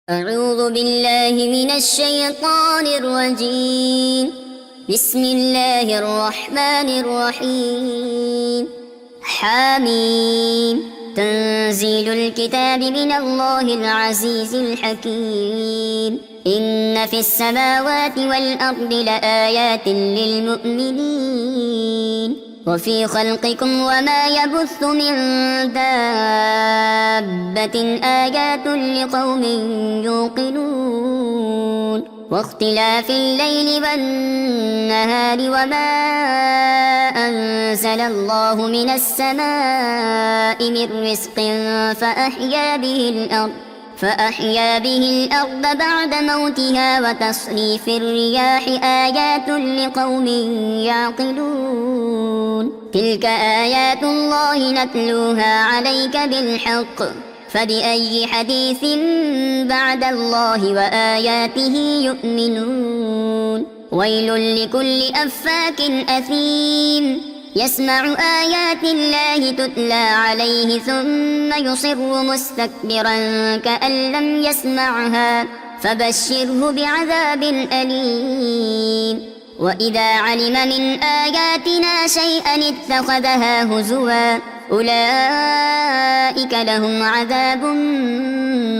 أعوذ بالله من الشيطان الرجيم. بسم الله الرحمن الرحيم. حميم. تنزيل الكتاب من الله العزيز الحكيم. إن في السماوات والأرض لآيات للمؤمنين وفي خلقكم وما يبث من دابة آيات لقوم يوقنون واختلاف الليل والنهار وما أنزل الله من السماء من رزق فأحيا به الأرض بعد موتها وتصريف الرياح آيات لقوم يعقلون تلك آيات الله نتلوها عليك بالحق فبأي حديث بعد الله وآياته يؤمنون ويل لكل أفاك أثيم يسمع آيات الله تتلى عليه ثم يصر مستكبرا كأن لم يسمعها فبشره بعذاب أليم وإذا علم من آياتنا شيئا اتخذها هزوا أولئك لهم عذاب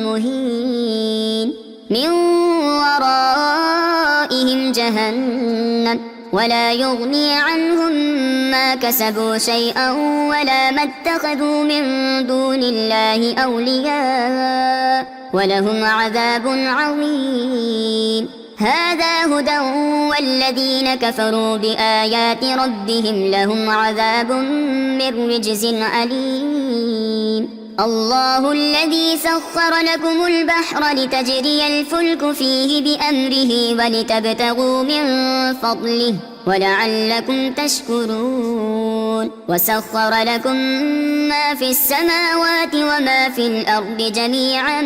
مهين من ورائهم جهنم ولا يغني عنهم ما كسبوا شيئا ولا ما اتخذوا من دون الله أولياء ولهم عذاب عظيم هذا هدى والذين كفروا بآيات ربهم لهم عذاب من رجز أليم الله الذي سخر لكم البحر لتجري الفلك فيه بأمره ولتبتغوا من فضله ولعلكم تشكرون وسخر لكم ما في السماوات وما في الأرض جميعا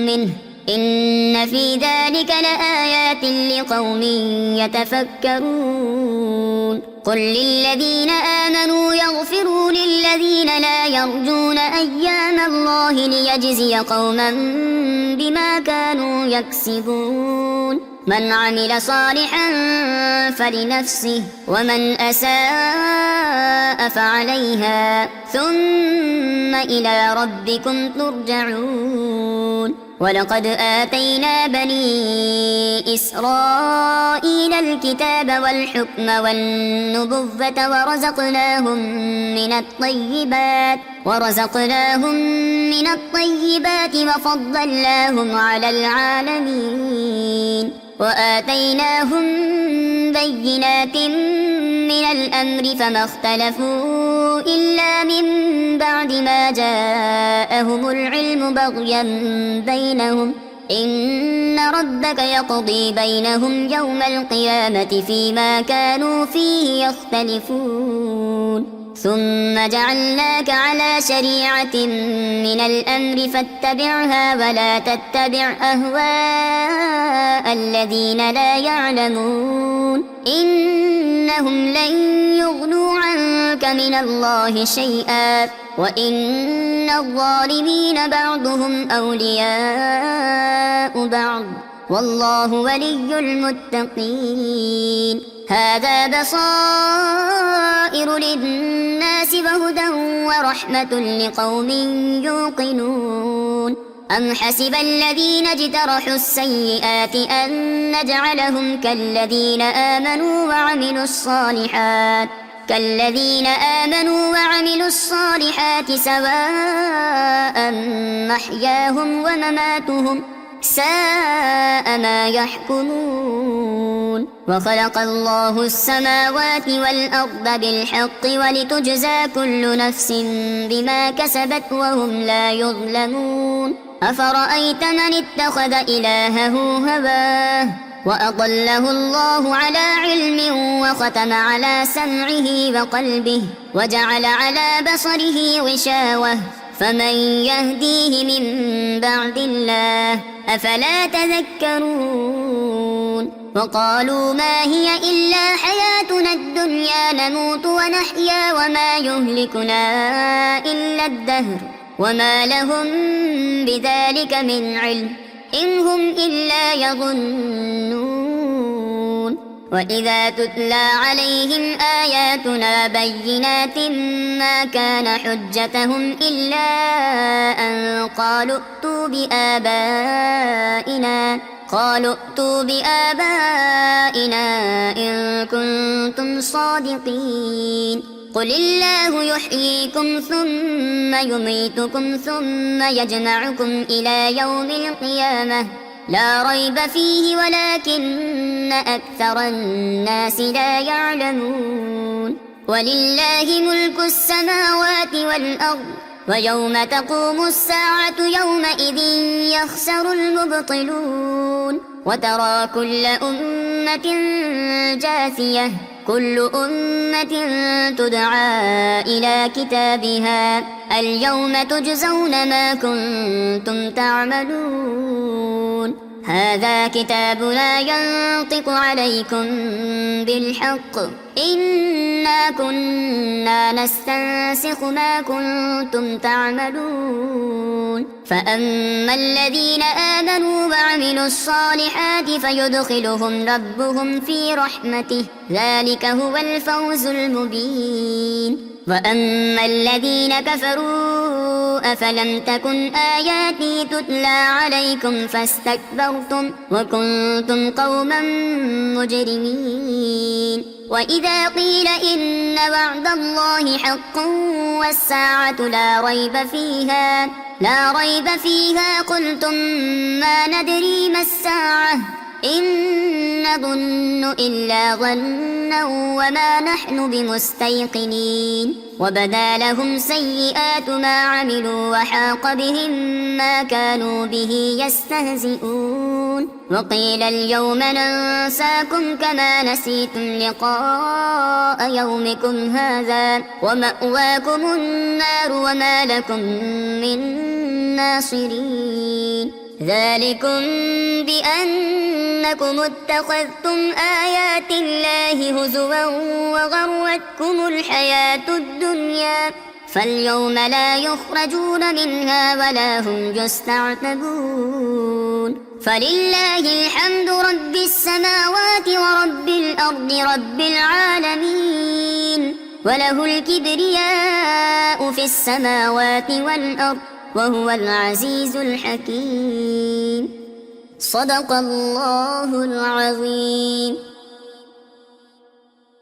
منه إن في ذلك لآيات لقوم يتفكرون قل للذين آمنوا يغفروا للذين لا يرجون أيام الله ليجزي قوما بما كانوا يكسبون من عمل صالحا فلنفسه ومن أساء فعليها ثم إلى ربكم ترجعون ولقد آتينا بني إسرائيل الكتاب والحكم والنبوة ورزقناهم من الطيبات وفضلناهم على العالمين وآتيناهم بينات من الأمر فما اختلفوا إلا من بعد ما جاءهم العلم بغيا بينهم إن ربك يقضي بينهم يوم القيامة فيما كانوا فيه يختلفون ثم جعلناك على شريعة من الأمر فاتبعها ولا تتبع أهواء الذين لا يعلمون إنهم لن يغنوا عنك من الله شيئا وإن الظالمين بعضهم أولياء بعض والله ولي المتقين هذا بصائر للناس وهدى ورحمة لقوم يوقنون أم حسب الذين اجترحوا السيئات أن نجعلهم كالذين آمنوا وعملوا الصالحات سواء محياهم ومماتهم ساء ما يحكمون وخلق الله السماوات والأرض بالحق ولتجزى كل نفس بما كسبت وهم لا يظلمون أفرأيت من اتخذ إلهه هواه وأضله الله على علم وختم على سمعه وقلبه وجعل على بصره غشاوة فمن يهديه من بعد الله أفلا تذكرون وقالوا ما هي إلا حياتنا الدنيا نموت ونحيا وما يهلكنا إلا الدهر وما لهم بذلك من علم إن هم إلا يظنون وإذا تتلى عليهم آياتنا بينات ما كان حجتهم إلا أن قالوا ائتوا بآبائنا إن كنتم صادقين قل الله يحييكم ثم يميتكم ثم يجمعكم إلى يوم القيامة لا ريب فيه ولكن أكثر الناس لا يعلمون ولله ملك السماوات والأرض ويوم تقوم الساعة يومئذ يخسر المبطلون وترى كل أمة جاثية كل أمة تدعى إلى كتابها اليوم تجزون ما كنتم تعملون هذا كتابنا ينطق عليكم بالحق إنا كنا نستنسخ ما كنتم تعملون فأما الذين آمنوا وعملوا الصالحات فيدخلهم ربهم في رحمته ذلك هو الفوز المبين وأما الذين كفروا أفلم تكن آياتي تتلى عليكم فاستكبرتم وكنتم قوما مجرمين وإذا قيل إن وعد الله حق والساعة لا ريب فيها قلتم ما ندري ما الساعة إن نظن إلا ظنا وما نحن بمستيقنين وبدا لهم سيئات ما عملوا وحاق بهم ما كانوا به يستهزئون وقيل اليوم ننساكم كما نسيتم لقاء يومكم هذا ومأواكم النار وما لكم من ناصرين ذلكم بأنكم اتخذتم آيات الله هزوا وغرتكم الحياة الدنيا فاليوم لا يخرجون منها ولا هم يستعتبون فلله الحمد رب السماوات ورب الأرض رب العالمين وله الكبرياء في السماوات والأرض وهو العزيز الحكيم صدق الله العظيم.